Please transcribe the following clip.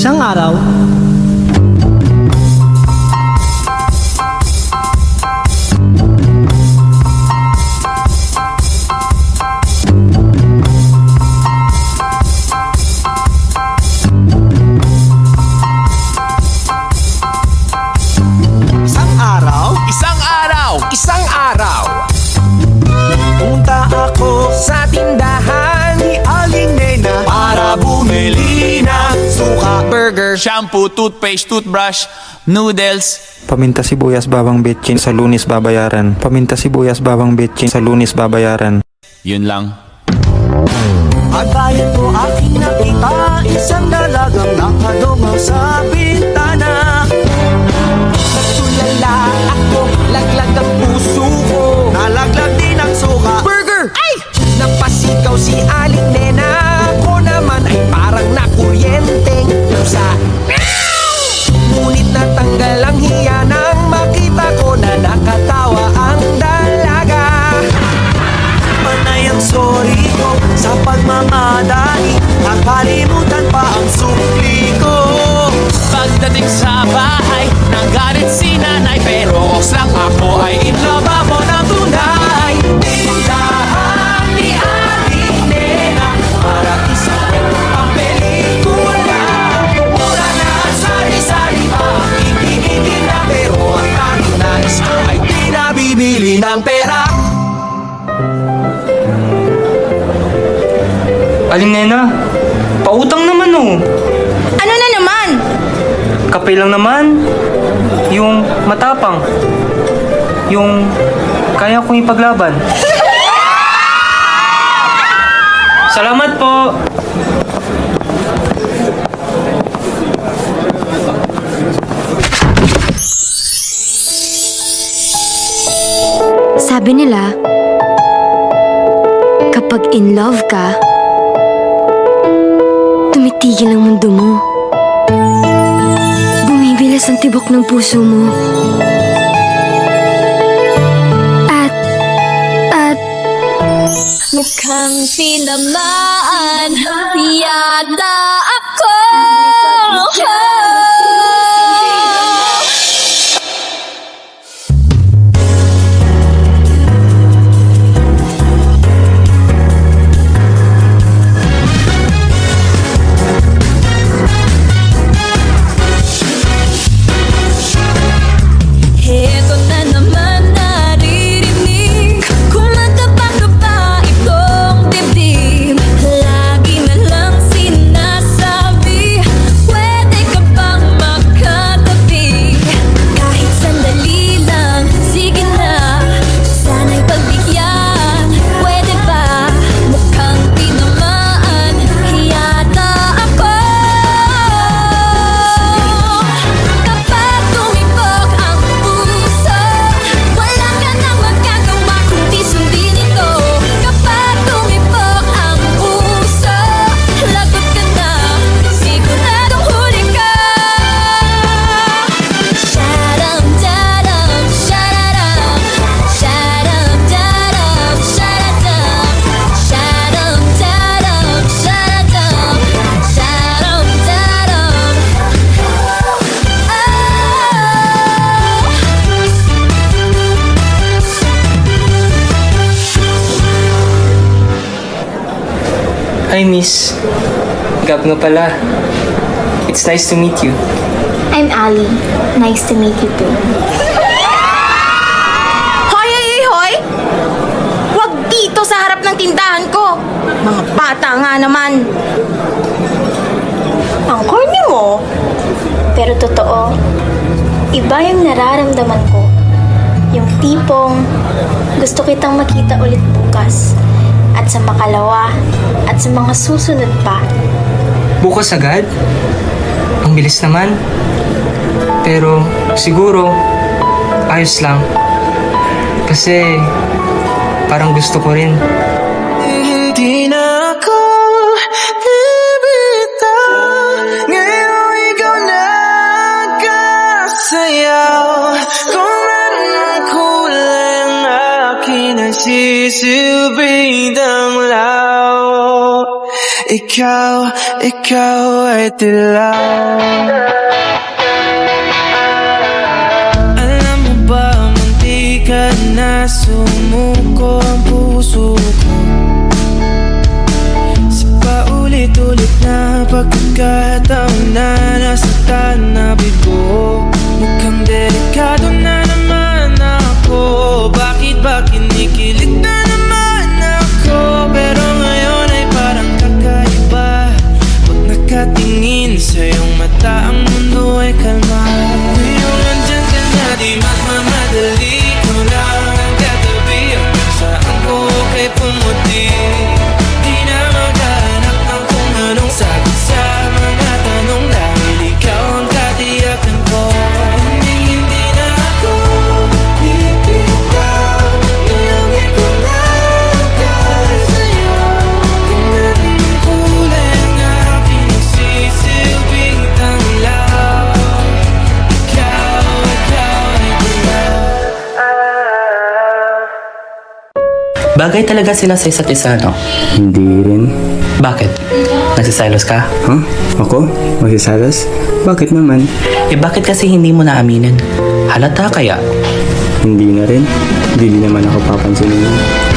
Isang araw, Isang araw, punta ako sa tindahan ni Aling Nena para bumili ng suka, burger, shampoo, toothpaste, toothbrush, noodles. Paminta sibuyas bawang betchin sa Lunes babayaran. Paminta sibuyas bawang betchin sa Lunes babayaran. Yun lang. At bayan ko aking nakita, isang dalagang nakadungaw sa bintana. Nagtulala ako, laglag ang puso ko, nalaglag din ang suka, burger! Ay! Napasigaw si Aling Nena, ako naman ay parang nakuryenteng pusa. Ngunit natanggal ang hiya nang makita ko na nakatawa ang dalaga. Panay ang sorry ko sa pagmamadali, nakalimutan pa ang sukli ko. Pagdating sa bahay, nagalit si nanay, pero oks lang ako ay inlaba mo ng tunay. Tindahan ni Aling Nena, para isang kwentong pelikula. Mura na sari-sari ang ikikitin na, pero ang tanging nais ko ay di nabibili ng pera. Aling Nena, pautang naman oh. Ano na naman? Kape lang naman. Yung matapang. Yung kaya kong ipaglaban. Salamat po. Sabi nila, kapag in love ka, tumitigil ang mundo mo. Bumibilas ang tibok ng puso mo. At mukhang tinamaan yata ako. Heto na naman naririnig, kumakapag-kapa itong dibdib. Lagi na lang sinasabi, pwede ka bang makatabi? Kahit sandali lang, sige na, sana'y pagbigyan. Pwede ba? Mukhang tinamaan yata ako. Kapag tumibok ang puso, wala ka nang magagawa kundi sundin ito. Kapag tumibok ang puso, lagot ka na, siguradong huli ka. Sharam-daram, shararam, sharam-daram, sharadam, sharam-daram, sharadam, sharam-daram. Hi Miss. Gab nga pala. It's nice to meet you. I'm Ali. Nice to meet you too. Hoy, hoy, hoy, hoy! Huwag dito sa harap ng tindahan ko! Mga bata nga naman! Ang corny mo. Pero totoo, iba yung nararamdaman ko. Yung tipong gusto kitang makita ulit bukas. At sa makalawa. At sa mga susunod pa. Bukas agad? Ang bilis naman. Pero siguro, ayos lang. Kasi parang gusto ko rin. Hindi na ako bibitaw, ngayon ikaw nagkasayaw. Kung meron ang kulay ang akin ay sisilbing damlaw. ikaw ay dilaw. Alam mo ba, munti ka na sumuko ang puso ko sa paulit-ulit na pagkakataon na nasaktan na bigo. Mukhang delikado na naman ako. Bakit ba kinikilig na naman ako? Pero ngayon ay parang kakaiba. Pag nakatingin sa iyong mata, ang mundo ay kalma. Ngayong nandyan ka na, di magmamadali. Ikaw lang ang katabi. Hanggang saan ko kay pumuti. Di na maghanap ng kung anong sagot sa mga tanong. Dahil ikaw ang katiyakan ko. Hindi na ako bibitaw. Iyongin ko lang para sa'yo. Tingnan mo kulay ang aking nagsisilbing tanglaw. Ikaw ay dilaw. Bagay talaga sila sa isa't isa, no? Hindi rin. Bakit? Nagsiselos ka? Huh? Ako? Magsisalas? Bakit naman? Eh bakit kasi hindi mo na aminin? Halata kaya? Hindi na rin. Hindi naman ako papansinin.